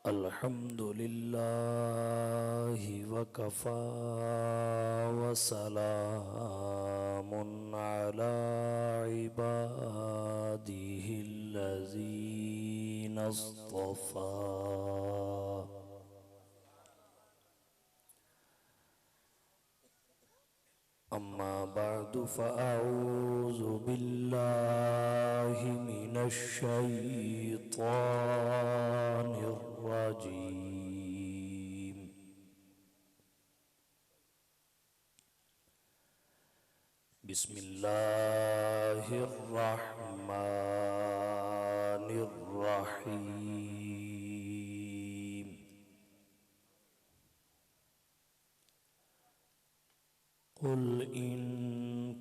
الحمد لله وكفى وسلام على عباده الذين اصطفى أما بعد فأعوذ بالله من الشيطان الرجيم بسم الله الرحمن الرحيم قل إن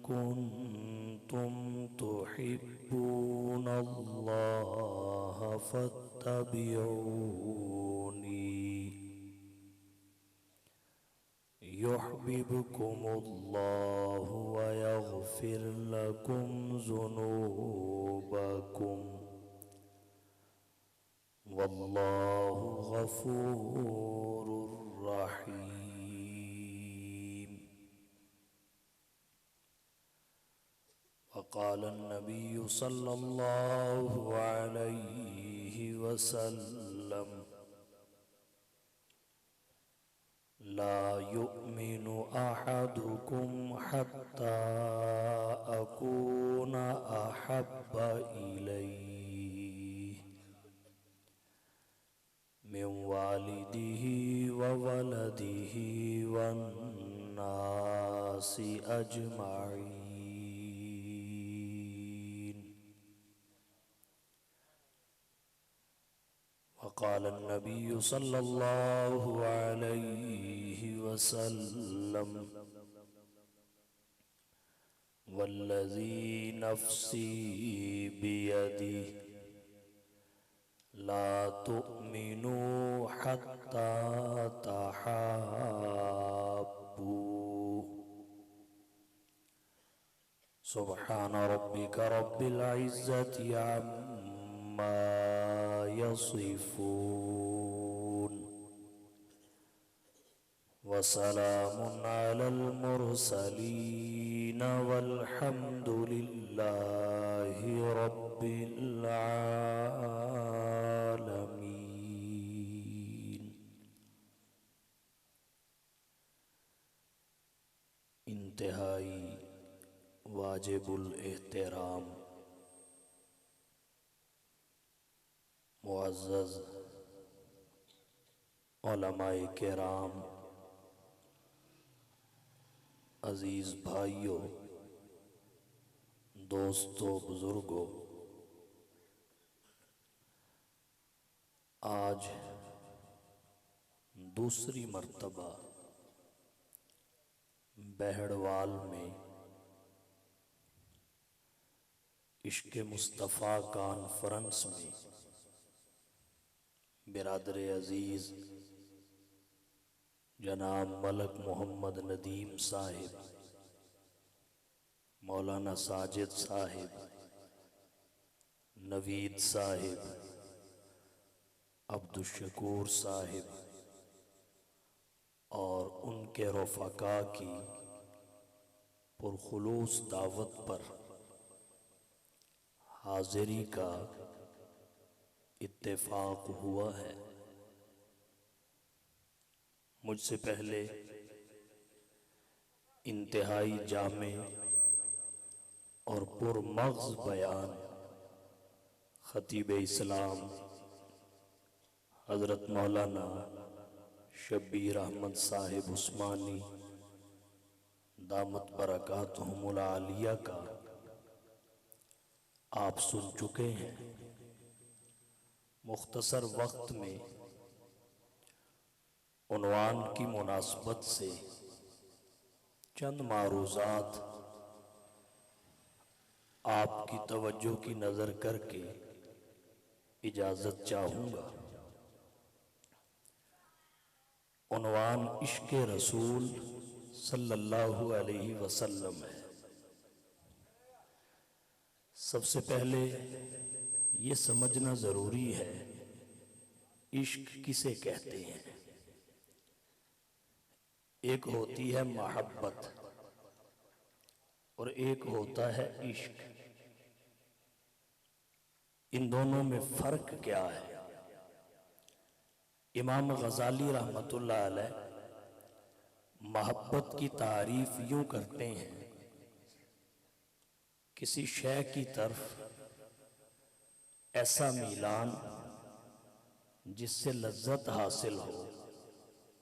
كنتم تحبون الله فاتبعوني يحببكم الله ويغفر لكم ذنوبكم والله غفور رحيم وقال النبي صلى الله عليه وسلم لا يؤمن أحدكم حتى أكون أحب إليه من والده وولده والناس أجمعين وقال النبي صلى الله عليه وسلم والذي نفسي بيده لا تؤمنوا حتى تحابوا سبحان ربك رب العزة عما يصفون وسلام على المرسلين والحمد لله رب العالمين انتہائی واجب الاحترام معزز علماء کرام، عزیز بھائیوں، دوستوں، بزرگوں، آج دوسری مرتبہ بہڑوال میں عشق مصطفیٰ کانفرنس میں برادر عزیز جناب ملک محمد ندیم صاحب، مولانا ساجد صاحب، نوید صاحب، عبدالشکور صاحب اور ان کے رفقاء کی پرخلوص دعوت پر حاضری کا اتفاق ہوا ہے۔ مجھ سے پہلے انتہائی جامع اور پرمغز بیان خطیب اسلام حضرت مولانا شبیر احمد صاحب عثمانی دامت برکاتہم العالیہ کا آپ سن چکے ہیں۔ مختصر وقت میں عنوان کی مناسبت سے چند معروضات آپ کی توجہ کی نظر کر کے اجازت چاہوں گا۔ عنوان عشق رسول صلی اللہ علیہ وسلم ہے۔ سب سے پہلے یہ سمجھنا ضروری ہے عشق کسے کہتے ہیں؟ ایک ہوتی ہے محبت اور ایک ہوتا ہے عشق. ان دونوں میں فرق کیا ہے؟ امام غزالی رحمت اللہ علیہ محبت کی تعریف یوں کرتے ہیں: کسی شے کی طرف ایسا میلان جس سے لذت حاصل ہو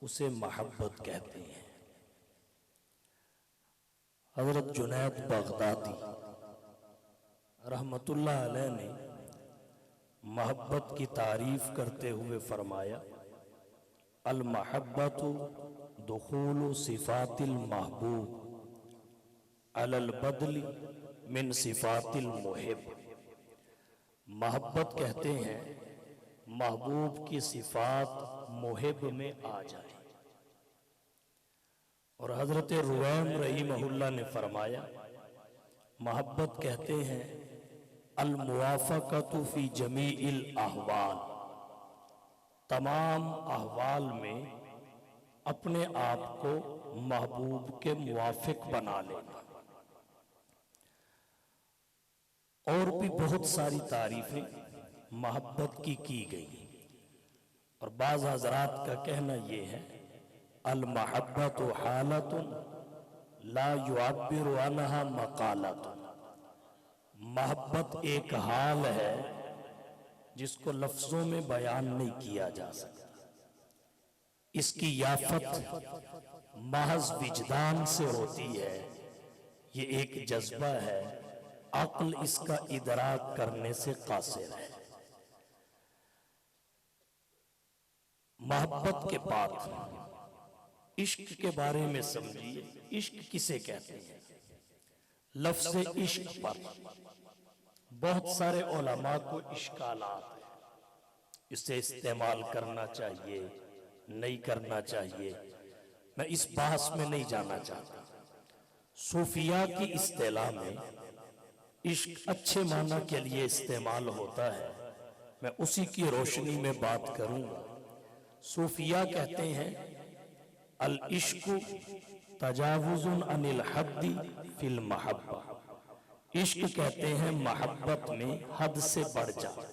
اسے محبت کہتے ہیں. حضرت جنید بغدادی رحمت اللہ علیہ نے محبت کی تعریف کرتے ہوئے فرمایا: المحبت دخول صفات المحبوب علی البدل من صفات المحب. محبت کہتے ہیں محبوب کی صفات محب میں آ جائے. اور حضرت رویم رحمہ اللہ نے فرمایا محبت کہتے ہیں الموافقۃ فی جمیع الاحوال، تمام احوال میں اپنے آپ کو محبوب کے موافق بنا لینا. اور بھی بہت ساری تعریفیں محبت کی گئی، اور بعض حضرات کا کہنا یہ ہے المحبت حالت لا يعبر عنها مقالۃ. محبت ایک حال ہے جس کو لفظوں میں بیان نہیں کیا جا سکتا. اس کی یافت محض وجدان سے ہوتی ہے. یہ ایک جذبہ ہے، عقل اس کا ادراک کرنے سے قاصر ہے. محبت کے بعد عشق کے بارے میں سمجھیے. عشق کسے کہتے ہیں؟ لفظ عشق پر بہت سارے علماء کو اشکالات ہیں. اسے استعمال کرنا چاہیے نہیں کرنا چاہیے، میں اس بحث میں نہیں جانا چاہتا. صوفیاء کی اصطلاح میں عشق اچھے معنی کے لیے استعمال ہوتا ہے، میں اسی کی روشنی میں بات کروں گا. صوفیاء کہتے ہیں العشق تجاوز عن الحد فی المحبہ. عشق کہتے ہیں محبت میں حد سے بڑھ جانا.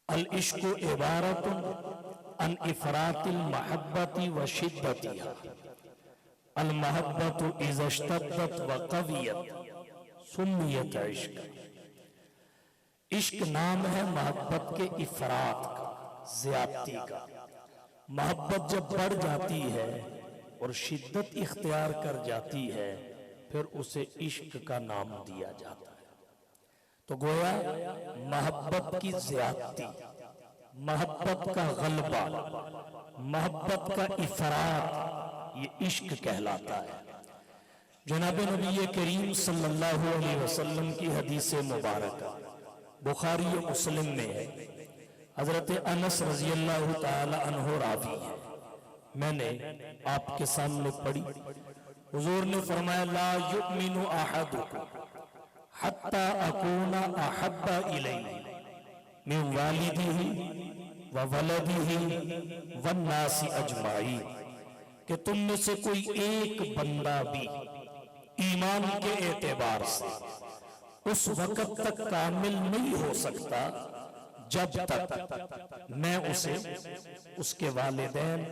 العشق عبارت عن افراط المحبت و شدتها. المحبت اذا اشتدت و قویت سمیت عشق. عشق نام ہے محبت کے افراط کا، زیادتی کا. محبت جب بڑھ جاتی ہے اور شدت اختیار کر جاتی ہے پھر اسے عشق کا نام دیا جاتا ہے. تو گویا محبت کی زیادتی، محبت کا غلبہ، محبت کا افراط، یہ عشق کہلاتا ہے. جناب نبی کریم صلی اللہ علیہ وسلم کی حدیث مبارکہ بخاری و مسلم میں ہے. حضرت انس رضی اللہ تعالی عنہ راوی ہے، میں نے آپ کے سامنے پڑھی. حضور نے فرمایا لا یؤمن احدکم حتی اکون احب الیہ من والدہ وولدہ والناس اجمعین. کہ تم میں سے کوئی ایک بندہ بھی ایمان کے اعتبار سے اس وقت تک کامل نہیں ہو سکتا جب تک میں اسے اس کے والدین،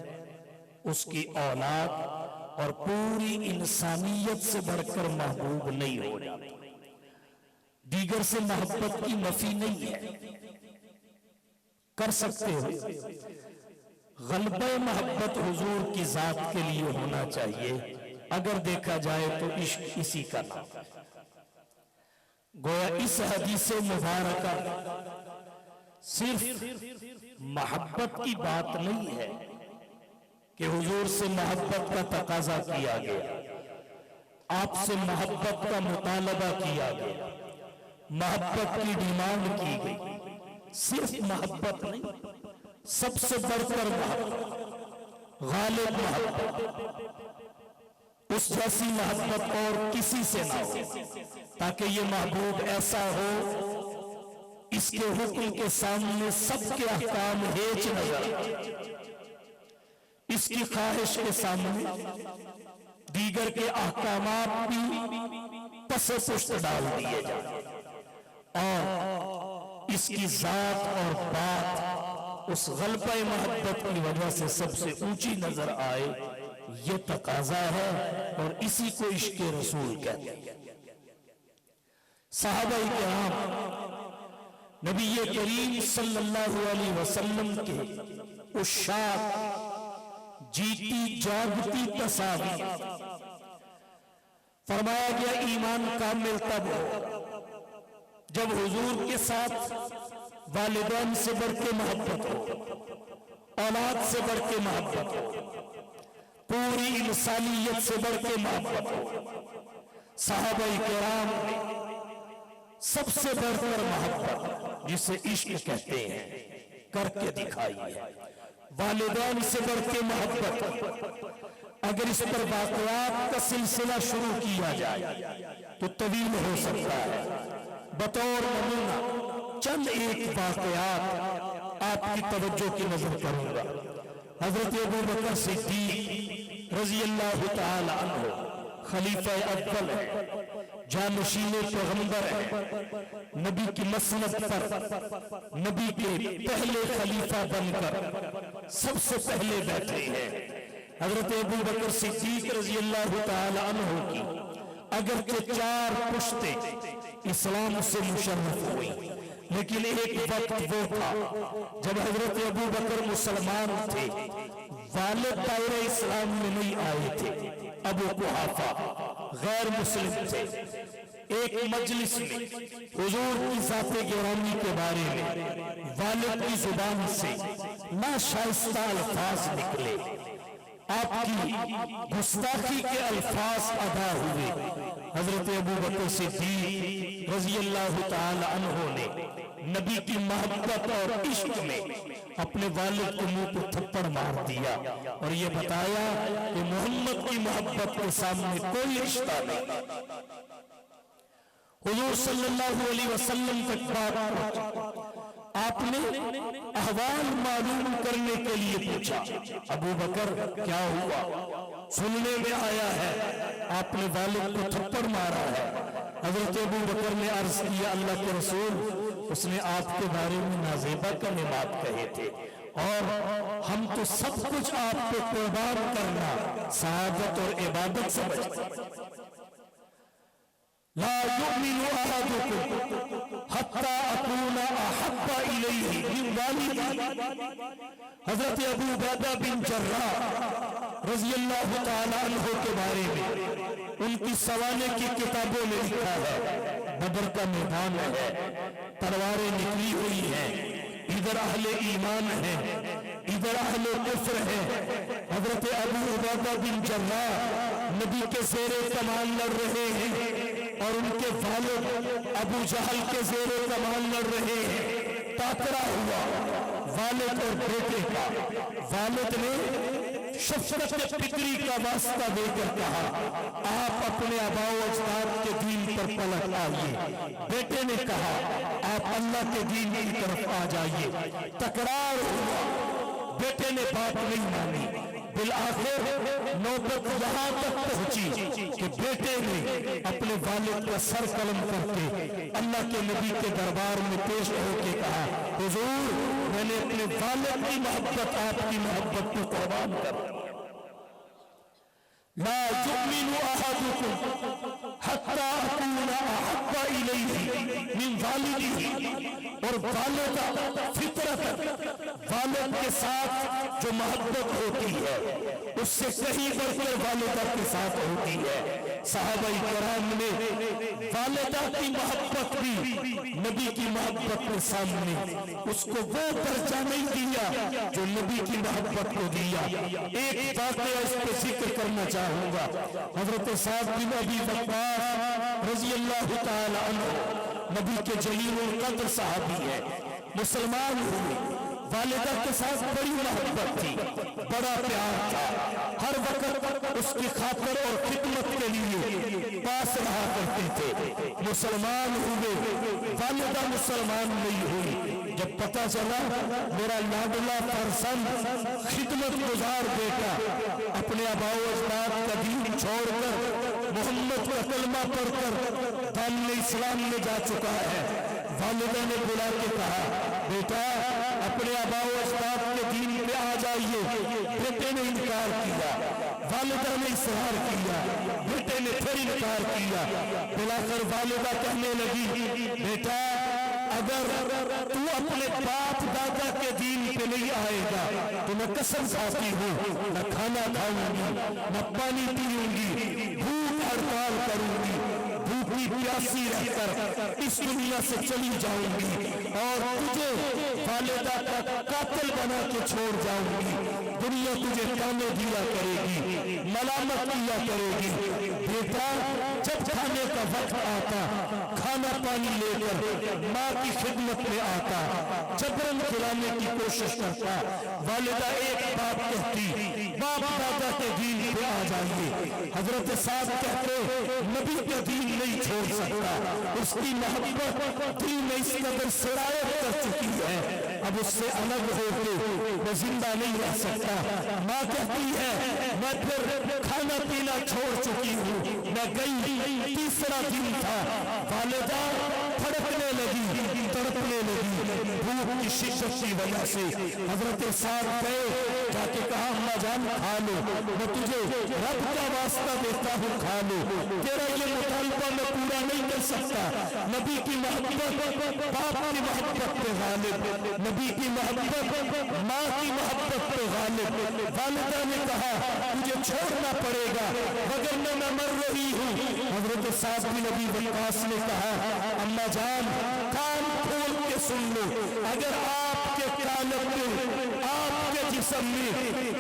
اس کی اولاد اور پوری انسانیت سے بڑھ کر محبوب نہیں ہو جاتا. دیگر سے محبت کی نفی نہیں ہے، کر سکتے ہو. غلبہ محبت حضور کی ذات کے لیے ہونا چاہیے. اگر دیکھا جائے تو عشق اسی کا نام ہے. گویا اس حدیث مبارکہ صرف محبت کی بات نہیں ہے کہ حضور سے محبت کا تقاضا کیا گیا، آپ سے محبت کا مطالبہ کیا گیا، محبت کی ڈیمانڈ کی گئی. صرف محبت نہیں، سب سے بڑھ کر محبت، غالب محبت، اس جیسی محبت اور کسی سے نہ ہو، تاکہ یہ محبوب ایسا ہو اس کے حکم کے سامنے سب کے احکام ہیچ نظر آئے، اس کی خواہش کے سامنے دیگر کے احکامات بھی پس پشت ڈال دیے جائیں، اور اس کی ذات اور بات اس غلبہ محبت کی وجہ سے سب سے اونچی نظر آئے، یہ تقاضا ہے، اور اسی کو عشق رسول کہتے ہیں۔ صحابہ کرام نبی کریم صلی اللہ علیہ وسلم کے عشاق، جیتی جاگتی تصاویر، فرمایا گیا ایمان کامل تب ہو جب حضور کے ساتھ والدین سے بڑھ کے محبت ہو، اولاد سے بڑھ کے محبت ہو، پوری انسانیت سے بڑھ کے محبت ہو۔ صحابہ کرام سب سے بڑھ کر محبت جسے عشق کہتے ہیں کر کے دکھائی ہے، والدین سے بڑھ کے محبت۔ اگر اس پر واقعات کا سلسلہ شروع کیا جائے تو طویل ہو سکتا ہے، بطور نمونہ چند ایک واقعات آپ کی توجہ کی نظر کروں گا۔ حضرت ابوبکر صدیق رضی اللہ تعالی عنہ خلیفہ اول ہے، جانشین پیغمبر ہے، نبی کی مسند پر نبی کے پہلے خلیفہ بن کر سب سے پہلے بیٹھے ہیں۔ حضرت ابوبکر صدیق رضی اللہ تعالی عنہ کی اگرچہ 4 پشتیں اسلام سے مشرف ہوئی، لیکن ایک وقت وہ تھا جب حضرت ابوبکر مسلمان تھے، والد دائرہ اسلام میں نہیں آئے تھے، ابو قحافہ غیر مسلم تھے۔ ایک مجلس میں حضور کی ذات گرامی کے بارے میں والد کی زبان سے ناشائستہ الفاظ نکلے، آپ کی گستاخی کے الفاظ ادا ہوئے۔ حضرت ابوبکر صدیق رضی اللہ تعالی عنہ نے نبی کی محبت اور عشق میں اپنے والد کو منہ پر تھپڑ مار دیا اور یہ بتایا کہ محمد کی محبت کے سامنے کوئی رشتہ نہیں۔ حضور صلی اللہ علیہ وسلم تک بات پہنچی، آپ نے احوال معلوم کرنے کے لیے پوچھا، ابو بکر کیا ہوا؟ سننے میں آیا ہے آپ نے والد کو تھپڑ مارا ہے۔ حضرت ابو بکر نے عرض کیا، اللہ کے رسول، اس نے آپ کے بارے میں نازیبہ کلمات کہے تھے، اور ہم تو سب کچھ آپ پہ قربان کرنا سعادت اور عبادت سمجھتے۔ لا يؤمن أحدكم حتى أكون أحب إليه من والده۔ حضرت ابو عبیدہ بن جراح رضی اللہ تعالی عنہ کے بارے میں ان کی سوانے کی کتابوں میں لکھا ہے، بدر کا میدان ہے، تلواریں نکلی ہوئی ہیں، ادھر اہل ایمان ہیں، ادھر اہل کفر ہیں۔ حضرت ابو عبیدہ بن جراح نبی کے زیر کمان لڑ رہے ہیں اور ان کے والد ابو جہل کے زیر کمان لڑ رہے ہیں۔ ٹاکرا ہوا والد اور بیٹے کا، والد نے شفقت فکری کا واسطہ دے کر کہا، آپ اپنے آباء و اجداد کے دین پر پلٹ آئیے۔ بیٹے نے کہا، آپ اللہ کے دین کی طرف آ جائیے۔ تکرار ہوا، بیٹے نے بات نہیں مانی۔ بالآخر نوبت یہاں تک پہنچی کہ بیٹے نے اپنے والد کا سر قلم کر کے اللہ کے نبی کے دربار میں پیش ہو کے کہا، حضور، میں نے اپنے والد کی محبت آپ کی محبت کو قربان کر دیا۔ لا يؤمن أحدكم حتى أكون أحب إليه من والده۔ اور والدہ فطرت والد کے ساتھ جو محبت ہوتی ہے اس سے کہیں بڑھ کر والدہ کے ساتھ ہوتی ہے۔ صحابہ کرام نے والدہ کی محبت بھی نبی کی محبت کے سامنے اس کو وہ درجہ نہیں دیا جو نبی کی محبت کو دیا۔ ایک واقعہ اس پہ ذکر کرنا چاہوں گا۔ حضرت سعد بن ابی وقاص رضی اللہ تعالی عنہ نبی کے جلیل القدر صحابی ہے، مسلمان ہوئے، والدہ کے ساتھ بڑی محبت تھی، بڑا پیار تھا، ہر وقت اس کی خاطر اور خدمت کے لیے پاس رہا کرتے تھے۔ مسلمان ہوئے، والدہ مسلمان نہیں ہوئی۔ جب پتہ چلا میرا لاڈلا فرزند خدمت گزار بیٹا اپنے آباء و اجداد کا دین چھوڑ کر محمد کا کلمہ پڑھ کر دامن اسلام میں جا چکا ہے، والدہ نے بلا کے کہا بیٹا اپنے آباء و اجداد کے دین پہ آ جائیے۔ بیٹے نے انکار کیا، والدہ نے اصرار کیا، بیٹے نے پھر انکار کیا۔ بلا کر والدہ کہنے لگی بیٹا اگر تو اپنے باپ دادا کے دین پہ نہیں آئے گا تو میں قسم کھاتی ہوں نہ کھانا کھاؤں گی، نہ پانی پیوں گی، بھوک ہڑتال کروں گی، بھوکی پیاسی رہ کر اس دنیا سے چلی جاؤں گی اور تجھے والدہ کا قاتل بنا کے چھوڑ جاؤں گی۔ دنیا تجھے تانے دیا کرے گی، ملامت کیا کرے گی۔ بیٹا جب کھانے کا وقت آتا، کھانا پانی لے کر ماں کی خدمت میں آتا، جبرن کھلانے کی کوشش کرتا، والدہ ایک بات کہتی باپ دادا کے دین پہ آ جائیے۔ حضرت سعد کہتے نبی کا دین نہیں چھوڑ سکتا، اس کی محبت دین میں اس قدر سرایت کر چکی ہے، اب اس سے الگ ہو کے وہ زندہ نہیں رہ سکتا۔ ماں کہتی ہے میں پھر کھانا پینا چھوڑ چکی ہوں، میں گئی، تیسرا دن تھا، والدہ پھڑکنے لگی، تڑپنے لگی بھوک کی شدت کی وجہ سے۔ حضرت سعد گئے، جا کے کہا اماں جان کھا لو، میں تجھے رب کا واسطہ دیتا ہوں کھا لو، تیرا یہ مطالبہ میں پورا نہیں کر سکتا۔ نبی کی محبت باپ کی محبت پہ غالب، نبی کی محبت ماں کی محبت پہ غالب۔ والدہ نے کہا مجھے چھوڑنا پڑے گا وگرنہ میں مر رہی ہوں۔ حضرت سعد بن ابی وقاص نے کہا اماں جان کان کھول کے سن لو، اگر آپ کے قالب میں آپ کے جسم میں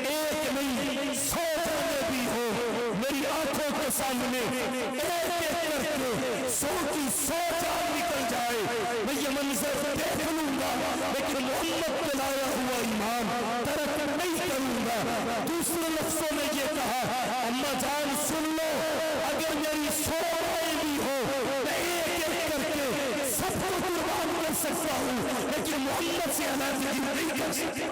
ایک نہیں 100 جانے بھی ہو، میری آنکھوں کے سامنے ایک ایک کر کے 100 کی 100 جان نکل جائے، میں یہ منظر دیکھ لوں گا لیکن محمد پہ لایا ہوا ایمان ترک نہیں کروں گا۔ دوسرے لفظوں میں یہ کہا اماں جان سن لو، اگر میری 100 رائے بھی ہو میں ایک ایک کر کے سب کو قربان کر سکتا ہوں لیکن محمد سے علیحدگی نہیں کر سکتا۔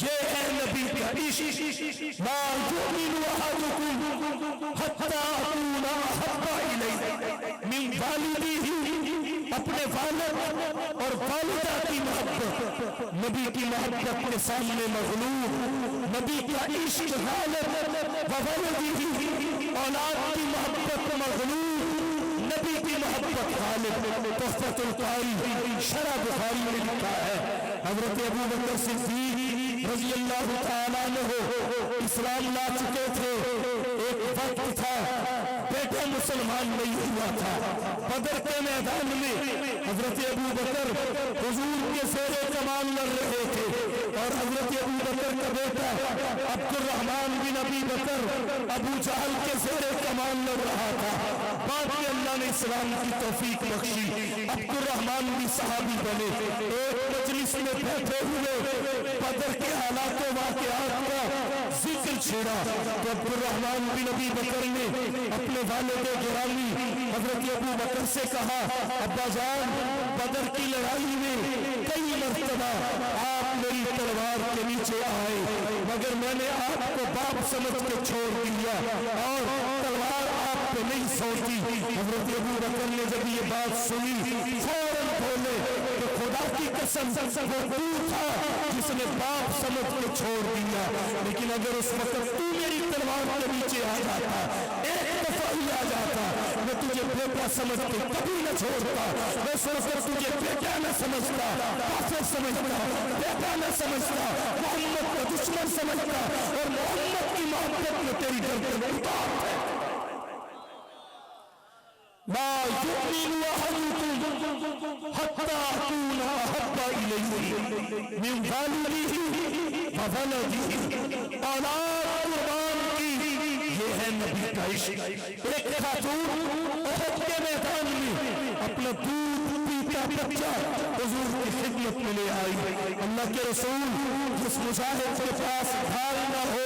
یہ ہے نبی کا عشق، لا یؤمن احدکم حتی اکون احب الیہ من والدہ، اپنے والد اور والدہ کی محبت نبی کی محبت کے سامنے مغلوب، نبی کا عشق غالب، وولدہ اولاد کی محبت مغلوب، نبی کی محبت غالب۔ تحفۃ القاری شرح بخاری میں لکھا ہے حضرت ابو بکر صدیق رضی اللہ تعالیٰ عنہ اسلام لا چکے تھے، ایک وقت تھا بیٹا مسلمان نہیں ہوا تھا، بدر کے میدان میں حضرت ابو بکر حضور کے زیر کمان لڑ رہے تھے اور حضرت ابو بکر کا بیٹا عبد الرحمن بن ابی بکر ابو جہل کے زیر کمان لڑ رہا تھا۔ بعد میں اللہ نے اسلام کی توفیق بخشی، عبد الرحمن بھی صحابی بنے۔ ایک مجلس میں بیٹھے ہوئے بدر کے حالات و واقعات کا ذکر چھیڑا تو عبد الرحمن بن ابی بکر نے اپنے والد گرامی حضرت ابو بکر سے کہا ابا جان بدر کی لڑائی میں کئی مرتبہ آپ میری تلوار کے نیچے آئے مگر میں نے آپ کو باپ سمجھ کے چھوڑ دیا اور تلوار آپ پہ نہیں سوچی۔ حضرت ابو بکر نے جب یہ بات سنی فوراً بولے کہ خدا کی قسم وہ تو تھا جس نے باپ سمجھ کے چھوڑ دیا، لیکن اگر اس وقت تو میری تلوار کے نیچے آ جاتا، ایک دفعہ ہی آ جاتا، میں تجھے بیٹا سمجھ کے کبھی نہ چھوڑتا، میں صرف تجھے بیٹا نہ سمجھتا، کافر سمجھتا، بیٹا نہ سمجھتا، محمد کا دشمن سمجھتا اور محمد کی محبت میں تیری گردن اتار ہے۔ لا یؤمن احدکم حتی اکون احب الیہ من والدہ وولدہ، اولاد قربان کی، یہ ہے نبی کا عشق۔ ایک خاتون احد کے میدان میں اپنا دودھ پیتا کا بچہ حضور کی خدمت میں لے آئی۔ اللہ کے رسول جس مجاہد کے پاس ڈھال نہ ہو،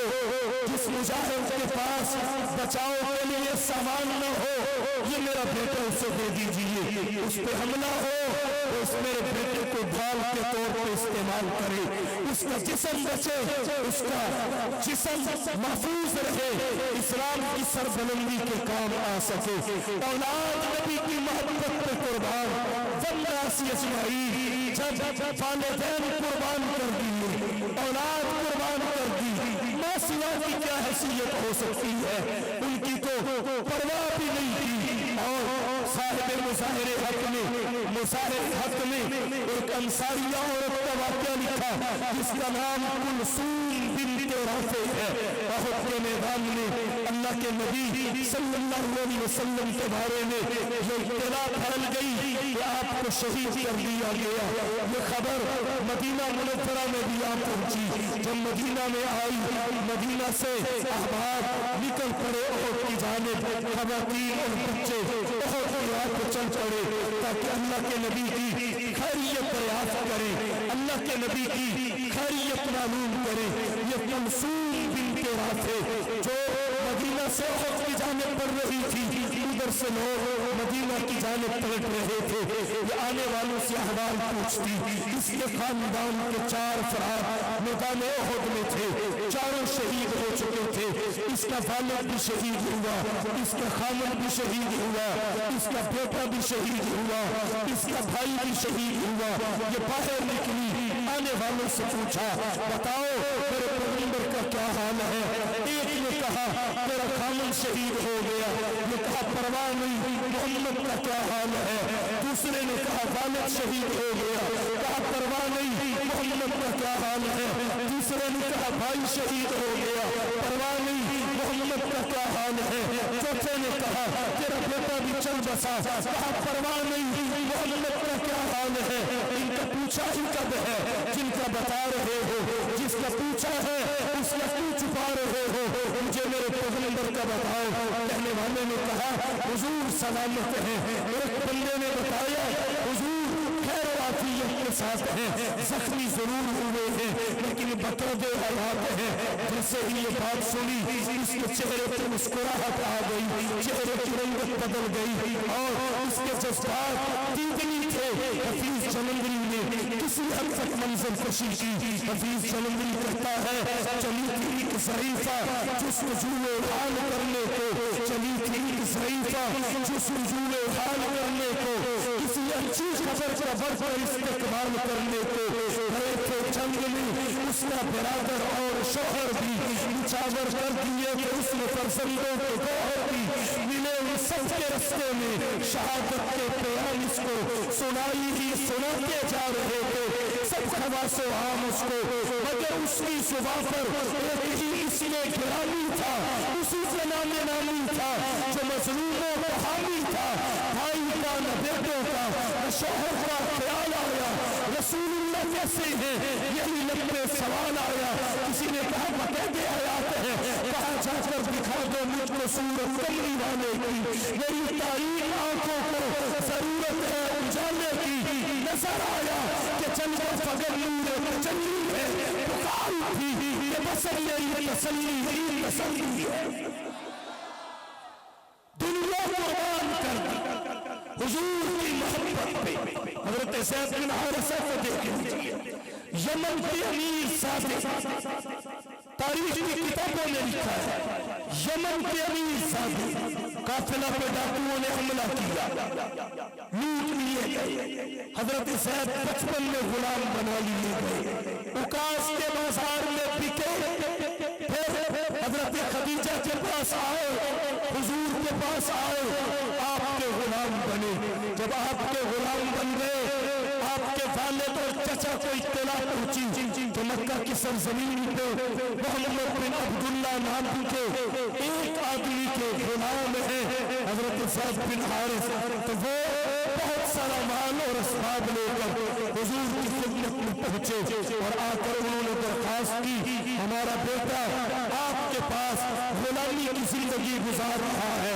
جس مجاہد کے پاس بچاؤ کے لیے سامان نہ ہو، یہ میرا بیٹا اسے دے دیجئے، اس پہ حملہ ہو تو اس میرے بیٹے کو ڈھال کے طور پہ استعمال کرے، اس کا جسم بچے، اس کا جسم محفوظ رہے، اسلام کی سربلندی کے کام آ سکے۔ اولاد نبی کی محبت پہ قربان، والناس اجمعین، جب والدین قربان کر دیے، اولاد قربان کر دی، ماں سوا کی کیا حیثیت ہو سکتی ہے؟ ان کی تو پرواہ بھی نہیں کی۔ اور صاحب مظاہر حق میں ایک انصاریہ عورت کا واقعہ لکھا جس کا نام کلثوم بنت رافع ہے۔ احد کے میدان میں اللہ کے نبی صلی اللہ علیہ وسلم کے بارے میں یہ اطلاع پھیل گئی کہ آپ کو شہید کر دیا گیا۔ یہ خبر مدینہ منورہ میں بھی آ پہنچی۔ جب مدینہ میں آئی، مدینہ سے احباب نکل پڑے احد کی جانب، خواتین اور بچے احد کی راہ پہ چل پڑے تاکہ اللہ کے نبی کی خیریت دریافت کرے، اللہ کے نبی کی خیریت معلوم کرے۔ یہ کلثوم بنت رافع جو مدینہ سے احد کی جانب بڑھ رہی تھی، ادھر سے لوگ مدینہ کی جانب پلٹ رہے تھے۔ یہ آنے والوں سے احوال پوچھتی، اس کے خاندان کے 4 افراد میدان احد میں تھے، چاروں شہید ہو چکے تھے۔ اس کا والد بھی شہید ہوا، اس کا خامد بھی شہید ہوا، اس کا بیٹا بھی شہید ہوا، اس کا بھائی بھی شہید ہوا۔ یہ باہر نکلی، آنے والوں سے پوچھا، بتاؤ میرے پیغمبر کا کیا حال ہے؟ ایک نے کہا میرا خامد شہید ہو گیا، نے کہا پرواہ نہیں، محمد کا کیا حال ہے؟ دوسرے نے کہا والد شہید ہو گیا، کہا پرواہ نہیں، محمد کا کیا حال ہے؟ تیسرے نے کہا بھائی شہید ہو گیا، پرواہ نہیں، محمد کا کیا حال ہے؟ چوتھے نے کہا تیرا بیٹا بھی چل بسا، کہا پرواہ نہیں، محمد کا کیا حال ہے؟ ان کا پوچھا ہی کب ہے جن کا بتا رہے ہو؟ جس کا پوچھا ہے اس کا کیوں چھپا رہے ہو؟ مجھے میرے پیغمبر کا بتاؤ۔ کہنے والے نے کہا حضور سلامت ہے۔ ایک بندے نے بتایا حضور خیر وافیت کے ساتھ ہیں، زخمی ضرور ہوئے ہیں لیکن بطور حیات ہیں۔ جیسے ہی یہ بات سنی اس کے چہرے پہ مسکراہٹ آ گئی، چہرے کی رنگت بدل گئی اور اس کے جذبات دیدنی تھے۔ حفیظ جلندری نے کسی حد تک منظر کشی کی۔ حفیظ جلندری کہتا ہے چلی تھی ایک ضعیفہ جستجوء حال کرنے کو، چلی تھی ایک ضعیفہ جستجوء حال کرنے کو، کسی اچھی خبر کا بڑھ کر استقبال کرنے کو گئے تھے جنگ میں۔ اس کا برادر اور شوہر بھی نچاور کر دیے کہ اس نے فرزندوں کے گوہر بھی ملے ان سب کے رستے میں۔ شہادت کے پیام اس کو سنائی ہی سناتے جا رہے تھے سب خواص و عام اس کو، مگر اس کی زبان پر ایک ہی اس میں گرامی تھا، اسی سے نام نامی تھا جو مظلوموں کو حامی تھا۔ بھائی کا نہ بیٹوں کا نہ شوہر کا خیال آیا، رسول اللہ کیسے ہیں یہی لب پہ سوال آیا۔ کسی نے کہا بقید حیات ہے، کہا جا کر دکھا دو مجھ کو صورت کمری والے کی، میری تاریخ آنکھوں کو ضرورت ہے اجالے کی۔ نظر آیا کہ چل کر فگر نور تجلی ہے، پکار اٹھی کہ بس میری تسلی ہی تسلی ہے۔ دنیا قربان کر دی حضور کی محبت پہ۔ حضرت زید بن حارثہ کو دیکھ لیجیے، یمن کے امیر صادق، تاریخ کی کتابوں میں لکھا ہے یمن کے امیر صادق، قافلہ پہ ڈاکوؤں نے حملہ کیا، لوٹ لیے گئے۔ حضرت زید 55 میں غلام بنا لیے گئے، اکاس کے بازار میں بکے، پھر حضرت خدیجہ کے پاس آئے، حضور کے پاس آئے، آپ کے غلام بنے۔ جب آپ کے غلام بن گئے، آپ کے والد اور چچا کو اطلاع پہنچی تو مکہ کی سرزمین پہ محمد بن عبداللہ نام کے ایک آدمی کے غلام ہیں حضرت زید بن حارث، تو وہ بہت سارا مال اور اسباب لے کر حضور کی خدمت میں پہنچے اور آ کر انہوں نے درخواست کی ہمارا بیٹا آپ کے پاس غلامی کی زندگی گزار رہا ہے،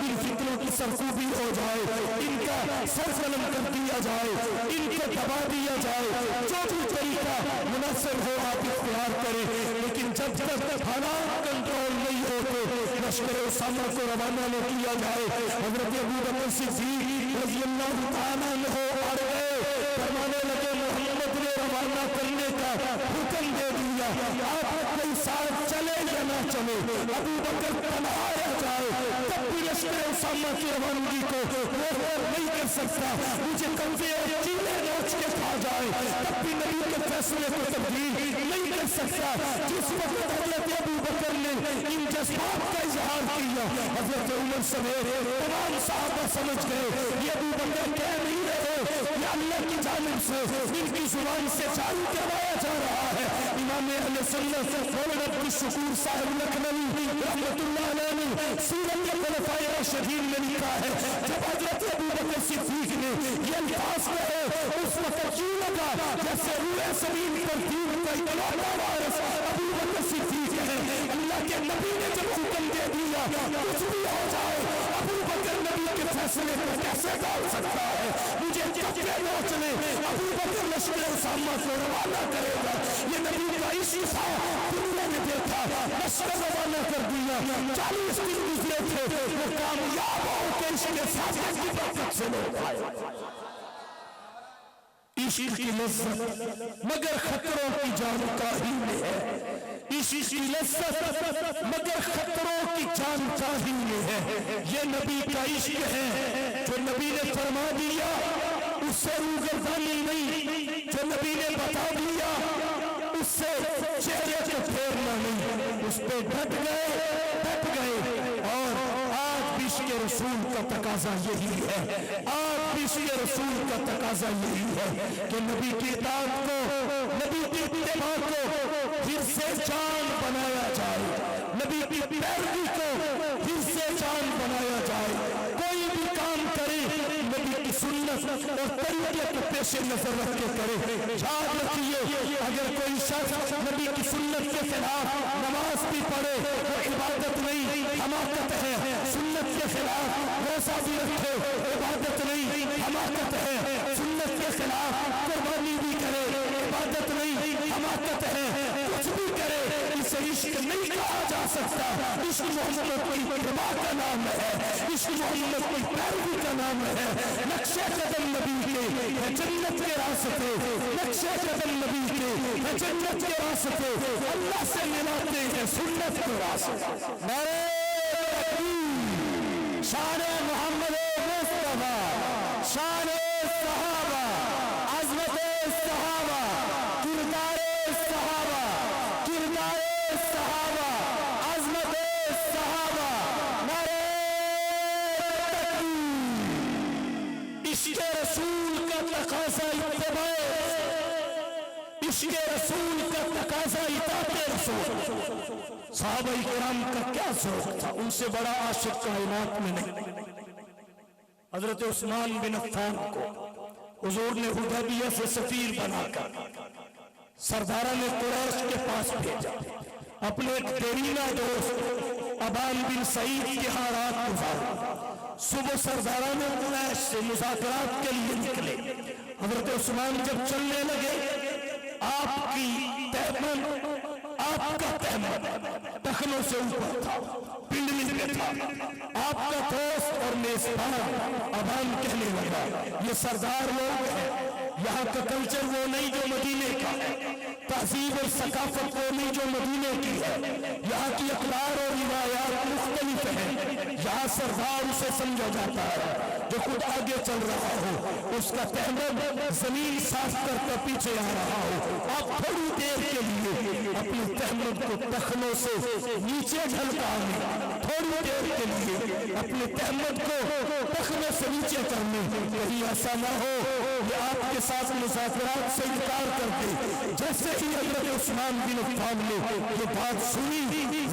ان فتنوں کی سرکوبی ہو جائے، ان کا سر قلم کر دیا جائے، ان کو دبا دیا جائے، جو بھی طریقہ مناسب ہو آپ اختیار کریں، لیکن جب تک حالات کنٹرول نہیں ہوتے لشکر اسامہ کو روانہ نہ کیا جائے۔ حضرت ابوبکر صدیق رضی اللہ تعالیٰ عنہ اڑ گئے، فرمانے لگے محمد نے روانہ کرنے کا حکم دے دیا، آپ اپنے ساتھ چلے یا نہ چلے، ابوبکر تنہایا جائے، تب بھی لشکر اسامہ کی روانگی کو نہیں کر سکتا، مجھے کمزے اور چیلے نوچ کے کھا جائے، تب بھی نبی کے فیصلے کو تبدیل نہیں کر سکتا۔ جس وقت حضرت ابوبکر نے ان جذبات کا اظہار کیا، حضرت عمر سمیت تمام صحابہ سمجھ گئے یہ ابوبکر کہہ نہیں رہے، یہ اللہ کی جانب سے ان کی زبان سے جاری کروایا جا رہا ہے۔ امام اہل سنت مولانا عبدالشکور صاحب لکھنوی رحمۃ اللہ علیہ نے سیرت خلفائے راشدین میں لکھا ہے، جب حضرت ابوبکر صدیق نے یہ الفاظ کہے اس وقت یوں لگا جیسے روئے زمین پر دین کا اکلوتا وارث ابوبکر صدیق ہے۔ اللہ کے نبی نے جب حکم دے دیا کچھ بھی ہو جائے، ابوبکر نبی کے فیصلے کو کیسے ڈال سکتا ہے؟ مجھے چکے نوچ لے، ابوبکر لشکر اسامہ کو روانہ کرے گا، یہ نبی کا عشق تھا۔ دنیا نے دیکھا لشکر روانہ کر دیا، 40 دن گزرے تھے، وہ کامیاب ہو کے عشق صادق کی برکت سے لوگ آئے۔ عشق کی لذت مگر خطروں کی جانکاری میں ہے، عشق کی لذت مگر خطروں کی جانکاری میں ہے۔ یہ نبی کا عشق ہے، جو نبی نے فرما دیا اس سے روگردانی نہیں، جو نبی نے بتا دیا اس سے چہرے کو پھیرنا نہیں، اس پہ ڈٹ گئے۔ اور آج بھی عشق رسول کا تقاضا یہی ہے، آج بھی عشق رسول کا تقاضا یہی ہے کہ نبی کی اطاعت کو، نبی کی اتباع کو پھر سے جان بنایا جائے، نبی کی پیروی کو پھر سے جان بنایا جائے۔ کوئی بھی کام کرے نبی کی سنت اور طریقے کو پیش نظر رکھ کے کرے۔ یاد رکھیے اگر کوئی شخص نبی کی سنت کے خلاف نماز بھی پڑھے وہ عبادت نہیں، حماقت ہے، سنت کے خلاف روزہ بھی رکھے عبادت نہیں، حماقت ہے، سنت کے خلاف قربانی بھی کرے عبادت نہیں، حماقت ہے، کچھ بھی کرے اسے عشق نہیں کہا جا سکتا۔ عشق محمد کی اتباع کا نام ہے، عشق محمد کی پیروی کا نام ہے۔ نقشہ قدم نبی کے ہے جنت کے راستے، نقشہ قدم نبی کے ہے جنت کے راستے، اللہ سے ملاتے ہیں سنت کے راستے۔ نعرہ تکبیر، شان محمد مصطفیٰ، شان صحابہ، عظمت صحابہ، کردار صحابہ، کردار صحابہ، عظمت صحابہ۔ نعرہ تکبیر۔ عشق رسول کا تقاضا اتباع، عشق رسول کا تقاضا اطاعت رسول۔ صحابہ کرام کا کیا ذوق تھا، ان سے بڑا عاشق کائنات میں نہیں۔ حضرت عثمان بن عفان کو حضور نے حدیبیہ سے سفیر بنا کر سرداران قریش کے پاس بھیجا، اپنے ایک دیرینہ دوست ابان بن سعید کے ہاں رات گزاری۔ صبح سرداران قریش سے مذاکرات کے لیے نکلے۔ حضرت عثمان جب چلنے لگے آپ کی تہمت، آپ کا تہمت ٹخنوں سے اوپر تھا، پنڈلی میں تھا۔ آپ کا دوست اور میزبان ابان کہنے لگا یہ سردار لوگ ہیں، یہاں کا کلچر وہ نہیں جو مدینے کا ہے، تہذیب اور ثقافت وہ نہیں جو مدینے کی ہے، یہاں کی اقدار اور روایات مختلف ہیں۔ یہاں سردار اسے سمجھا جاتا ہے جو خود آگے چل رہا ہو، اس کا تہمت زمین صاف کرتا پیچھے آ رہا ہو۔ آپ تھوڑی دیر کے لیے اپنی تہمت کو ٹخنوں سے نیچے ڈھلکائیں، تھوڑی دیر کے لیے اپنی تہمت کو ٹخنوں سے نیچے کرنے، کہیں ایسا نہ ہو کہ آپ کے ساتھ مذاکرات سے انکار کر دے۔ جیسے ہی حضرت عثمان بن عفان نے یہ بات سنی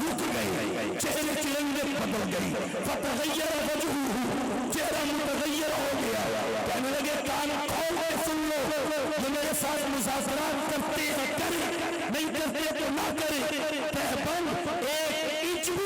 رک گئے، چہرے کی رنگت بدل گئی، فتغیر وجہہ، چہرہ متغیر ہو گیا۔ کہنے لگے کان کھول کے سن لو، یہ میرے ساتھ مذاکرات کرتے ہیں کریں، نہیں کرتے تو نہ کریں۔ تہبند ایک انچ بھی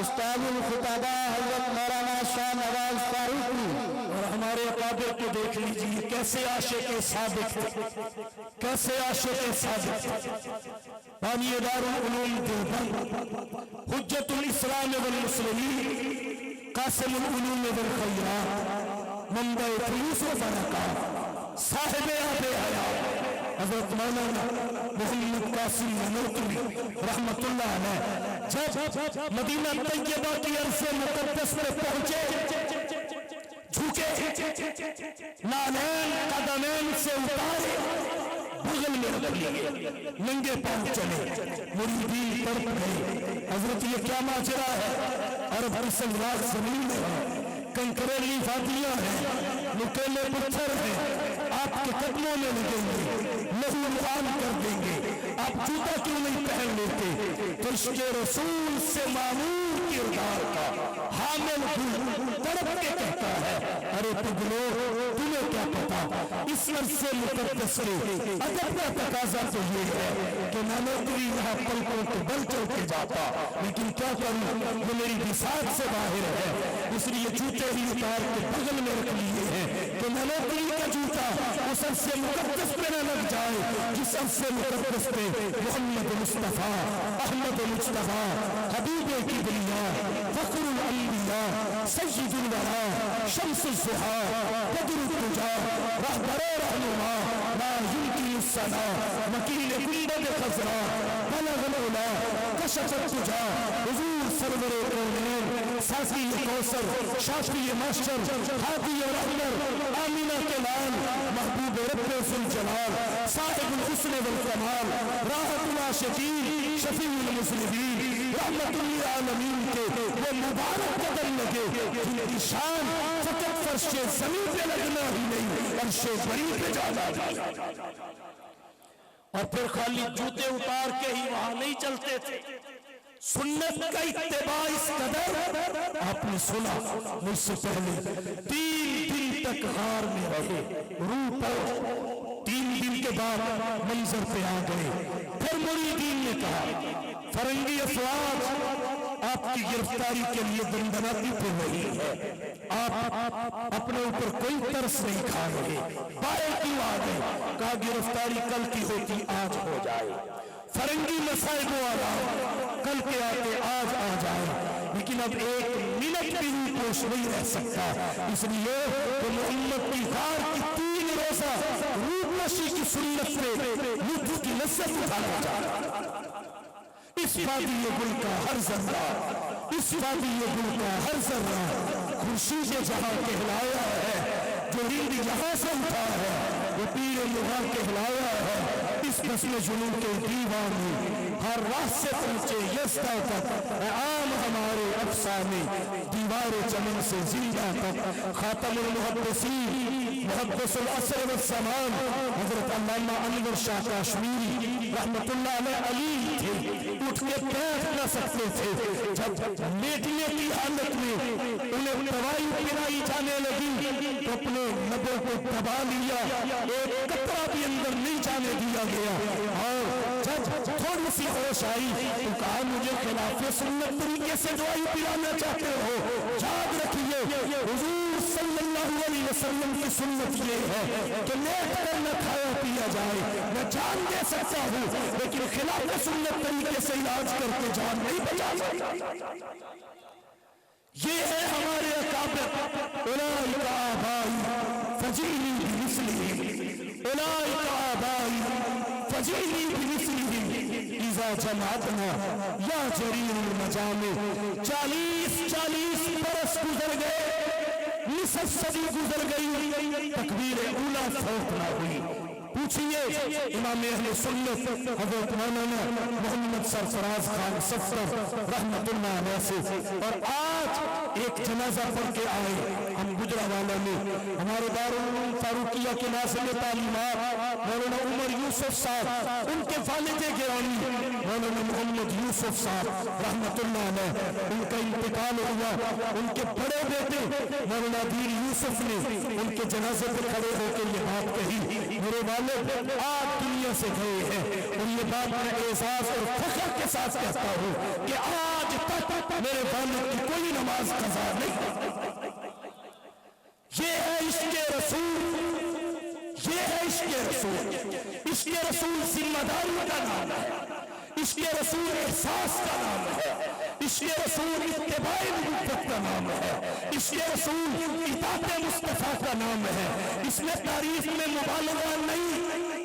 استاد الخطابہ حضرت مولانا شاہ نواز فاروقی، اور ہمارے اکابر کو دیکھ لیجیے کیسے عاشق صادق تھے، کیسے عاشق صادق تھے۔ بانی دارالعلوم دیوبند، حجت الاسلام والمسلمین، قاسم العلوم والخیرات، منبع فیوز و برکات، صاحب آب حیات حضرت مولانا محمد قاسم نانوتوی رحمت اللہ علیہ جب مدینہ طیبہ کی عرض مقدس میں پہنچے، جھوکے، نالین قدمین سے اتارے، بغل میں رکھ لیے، ننگے پاؤں چلے، مریدین تڑپ گئے۔ حضرت یہ کیا ماجرا ہے؟ عرب ارسل راز زمین میں ہے، کنکریلی وادیاں ہیں، نکیلے پتھر ہیں، آپ کے قدموں میں لگیں گے، لہو لعان کر دیں گے، آپ جوتا کیوں نہیں پہن لیتے؟ تو عشق رسول سے معمور کردار کا حامل ہوں تڑپ کے کہتا ہے، ارے پگلو تمہیں کیا پتا اس عرصے مقدس کے ادب کا تقاضا تو یہ ہے کہ نانوتوی یہاں پلکوں کے بل چل کے جاتا، لیکن کیا کروں وہ میری بساط سے باہر ہے، اس لیے جوتے ہی اتار کے بغل میں رکھ لیے ہیں کہ نانوتوی کا جوتا اس عرصے مقدس پہ نہ لگ جائے جس عرصے مقدس پہ محمد مصطفیٰ احمد مصطفیٰ حبیب کبریا فخر الانبیاء سید الورا شمس الضحیٰ بدر الدجا رہبر رہنما لا یمکن الصدا وکیل گنبد خضرا بلغ العلا کشف الدجا حضور سرور کونین ساقی کوثر شافی محشر ہادی رحمر آمینہ کے لال محبوب رب ذوالجلال صاحب الحسن والکمال راحت العاشقین شفیع المذنبین رحمت للعالمین کے وہ مبارک قدم لگے جن کی شان فقط فرش زمین پہ لگنا ہی نہیں عرش بری پہ جانا۔ اور پھر خالی جوتے اتار کے ہی وہاں نہیں چلتے تھے، سنت کا اتباع اس قدر آپ نے سنا مجھ سے پہلے 3 دن تک غار میں رہے، روح پر 3 دن کے بعد منظر پہ آ گئے۔ پھر مریدین نے کہا فرنگی افواج آپ کی گرفتاری کے لیے دندناتی پھر رہی ہے، آپ اپنے اوپر کوئی ترس نہیں کھا رہے، باہر کیوں آ گئے؟ کہا گرفتاری کل کی ہوتی آج ہو جائے، فرنگی مسائب والا کل کے آتے آج آ جائے، لیکن اب 1 منٹ بھی پوش نہیں رہ سکتا، اس لیے کہ محمد کی غار کی 3 روزہ روح نشی کی سنت سے لطف کی لذت اٹھانا چاہتا۔ اس وادی گل کا ہر ذرہ، اس وادی گل کا ہر ذرہ خورشید جہاں کہلایا ہے، جو ہند یہاں سے اٹھا ہے وہ پیر مغاں کہلایا ہے۔ اس بسم جنون کے دیوان میں ہر راہ سے پہنچے یزدہ تک، عام ہمارے افسانے دیوار چمن سے زندہ تک، خاتم المحدثین محدث العصر والزمان حضرت علامہ انور شاہ کاشمیری رحمت اللہ علیہ علی تھے، اٹھ کے بیٹھ نہ سکتے تھے، جب لیٹنے کی حالت میں انہیں دوائی پلائی جانے لگی تو اپنے لبوں کو دبا لیا، ایک قطرہ بھی اندر نہیں جانے دیا گیا، اور جب تھوڑی سی ہوش آئی تو کہا مجھے خلاف سنت طریقے سے دوائی پلانا چاہتے ہو، یاد رکھیے حضور صلی اللہ علیہ وسلم کی سنت یہ ہے کہ لیٹ کر نہ کھایا پیا جائے، میں جان دے سکتا ہوں لیکن خلاف سنت طریقے سے علاج کر کے جان نہیں بچا سکتا۔ یہ ہے ہمارے اکابر، اولئک آبائی فجئنی بمثلہم، اولئک آبائی فجئنی بمثلہم اذا جمعتنا یا جریر المجامع۔ 40 برس گزر گئے، نصف صدی گزر گئی، تکبیر اولا فوت نہ ہوئی۔ پوچھئے امام اہل سنت حضرت مولانا محمد سرفراز خان صفدر رحمت اللہ علیہ سے، اور آج ایک جنازہ پڑھ کے آئے ہم گجرانوالہ میں، ہمارے دارالعلوم فاروقیہ کے ناظم تعلیمات مولانا عمر یوسف صاحب، ان کے والد گرامی مولانا محمد یوسف صاحب رحمت اللہ علیہ، ان کا انتقال ہوا، ان کے بڑے بیٹے مولانا دیر یوسف نے ان کے جنازے پر کھڑے ہو کے یہ بات کہی، میرے والد آج دنیا دنیا سے گئے ہیں، اور یہ بات میں احساس اور فخر کے ساتھ کہتا ہوں کہ آج تک میرے والد کی کوئی نماز قضا نہیں۔ یہ ہے عشق رسول، یہ ہے عشق رسول۔ عشق رسول ذمہ داری کا نام ہے، عشق رسول احساس کا نام ہے، عشق رسول اتباع نبوت کا نام ہے، عشق رسول اطاعت مصطفیٰ کا نام ہے۔ اس میں تعریف میں مبالغہ نہیں،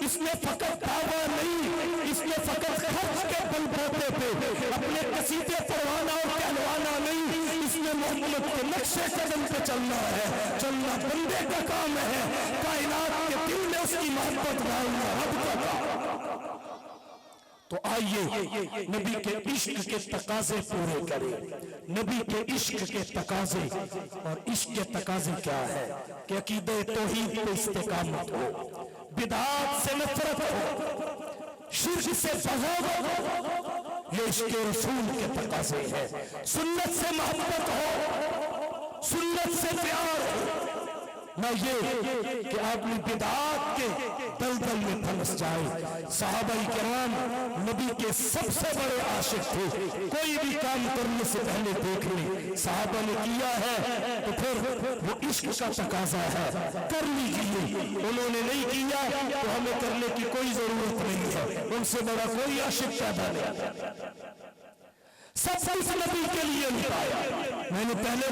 اس میں فقط دعویٰ نہیں، اس میں فقط خرچ کے بل بوتے پہ اپنے قصیدے پڑھوانا اور کہلوانا نہیں، اس میں محمد کے نقشے قدم پہ چلنا ہے۔ چلنا بندے کا کام ہے، کائنات کے دل میں اس کی محبت ڈالنا رب کا کام۔ تو آئیے نبی کے عشق کے تقاضے پورے کریں، نبی کے عشق کے تقاضے۔ اور عشق کے تقاضے کیا ہے؟ کہ عقیدہ توحید پہ استقامت ہو، بدعات سے نفرت ہو، شرک سے بغاوت ہو، یہ عشق رسول کے تقاضے ہیں۔ سنت سے محبت ہو، سنت سے پیار ہو، نہ یہ کہ آدمی بدعات کے دلدل میں پھنس جائے۔ صحابہ کرام نبی کے سب سے بڑے عاشق تھے، کوئی بھی کام کرنے سے پہلے دیکھ لیں صحابہ نے کیا ہے تو پھر وہ عشق کا تقاضا ہے، کر لیجیے۔ انہوں نے نہیں کیا تو ہمیں کرنے کی کوئی ضرورت نہیں ہے، ان سے بڑا کوئی عاشق پیدا نہیں۔ سب کچھ نبی کے لیے نکایا۔ میں نے پہلے